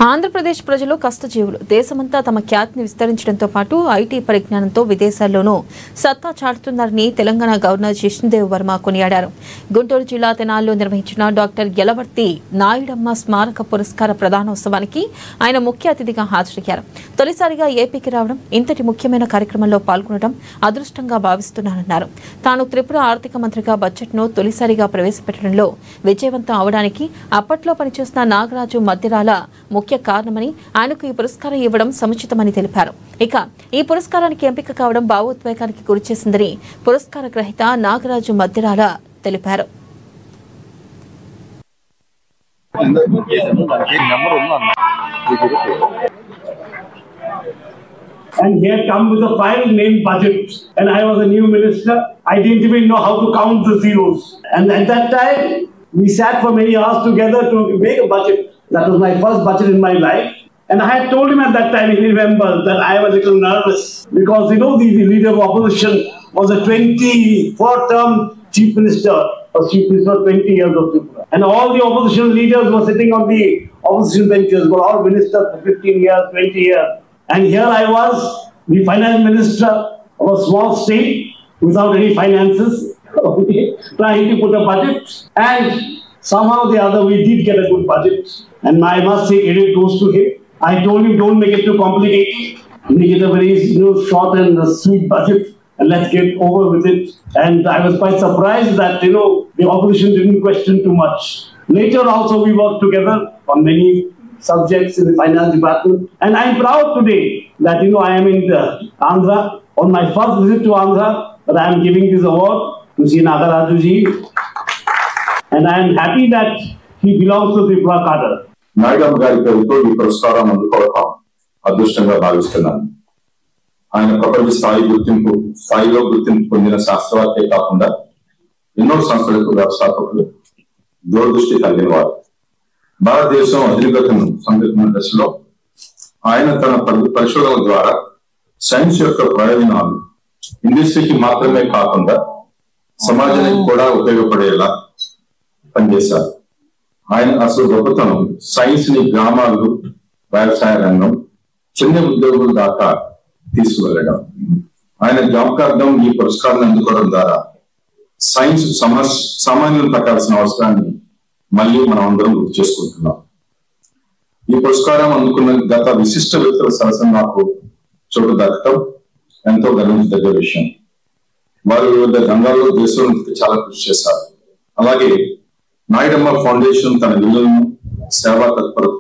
ఆంధ్రప్రదేశ్ ప్రజలు కష్టజీవులు దేశమంతా తమ ఖ్యాతిని విస్తరించడంతో పాటు ఐటీ పరిజ్ఞానంతో విదేశాల్లోనూ సత్తా చాటుతున్నారని తెలంగాణ గవర్నర్ జిష్ణుదేవ్ వర్మ కొనియాడారు. గుంటూరు జిల్లా తెనాలిలో నిర్వహించిన డాక్టర్ యలవర్తి నాయుడమ్మ స్మారక పురస్కార ప్రదానోత్సవానికి ఆయన ముఖ్య అతిథిగా హాజరయ్యారు. తొలిసారిగా ఏపీకి రావడం, ఇంతటి ముఖ్యమైన కార్యక్రమంలో పాల్గొనడం అదృష్టంగా భావిస్తున్నానన్నారు. తాను త్రిపుర ఆర్థిక మంత్రిగా బడ్జెట్ను తొలిసారిగా ప్రవేశపెట్టడంలో విజయవంతం అవడానికి అప్పట్లో పనిచేసిన నాగరాజు మధ్యరాల ముఖ్య కారణమని, ఆయనకు ఈ పురస్కారం ఇవ్వడం సముచితమని తెలిపారు. ఇక ఈ పురస్కారానికి ఎంపిక కావడం భావోద్వేగానికి గురిచేసిందని పురస్కార గ్రహీత నాగరాజు మధ్యరాల తెలిపారు. And here come with a file named budget. And I was a new minister. I didn't even know how to count the zeros. And at that time, we sat for many hours together to make a budget. That was my first budget in my life. And I had told him at that time, if you remember, that I was a little nervous. Because, you know, the leader of opposition was a 24-term chief minister. Was chief minister 20 years of Tripura. And all the opposition leaders were sitting on the opposition benches, were all ministers for 15 years, 20 years. And here I was, the finance minister of a small state without any finances, trying to put a budget. And somehow or the other, we did get a good budget. And I must say, credit goes to him. I told him, don't make it too complicated. Make it a very short and sweet budget. And let's get over with it. And I was quite surprised that, the opposition didn't question too much. Later also, we worked together on many subjects in the finance department. And I'm proud today that, I am in Andhra. On my first visit to Andhra, that I am giving this award to Sri Nagaraju ji. And I am happy that he belongs to Tripura cadre. Nayudamma గారి పేరుతో ఈ పురస్కారం అందుకోవడం అదృష్టంగా భావిస్తున్నాను. ఆయన ప్రపంచ స్థాయిలో గుర్తింపు పొందిన శాస్త్రవేత్తే కాకుండా ఎన్నో సంస్థలకు వ్యవస్థాపకులు, దూరదృష్టి కలిగిన వారు. భారతదేశం అధిగతను సందిగ్ధ దశలో ఆయన తన పరిశోధనల ద్వారా సైన్స్ యొక్క ప్రయోజనాలు ఇండస్ట్రీకి మాత్రమే కాకుండా సమాజానికి కూడా ఉపయోగపడేలా పనిచేశారు. ఆయన అసలు గొప్పతనం సైన్స్ ని గ్రామాలు, వ్యవసాయ రంగం, చిన్న ఉద్యోగుల దాకా తీసుకువెళ్ళడం. ఆయన జ్ఞాపకార్థం ఈ పురస్కారాన్ని అందుకోవడం ద్వారా సైన్స్ సామాన్యులు పట్టాల్సిన అవసరాన్ని మళ్ళీ మనం అందరం గుర్తు చేసుకుంటున్నాం. ఈ పురస్కారం అందుకున్న గత విశిష్ట వ్యక్తుల సరసన నాకు చోటు దక్కడం ఎంతో గర్వించదగ్గ విషయం. వారు వివిధ రంగాల్లో దేశంలో చాలా కృషి చేశారు. అలాగే నాయుడమ్మ ఫౌండేషన్ తన విలువలను, సేవా తత్పరత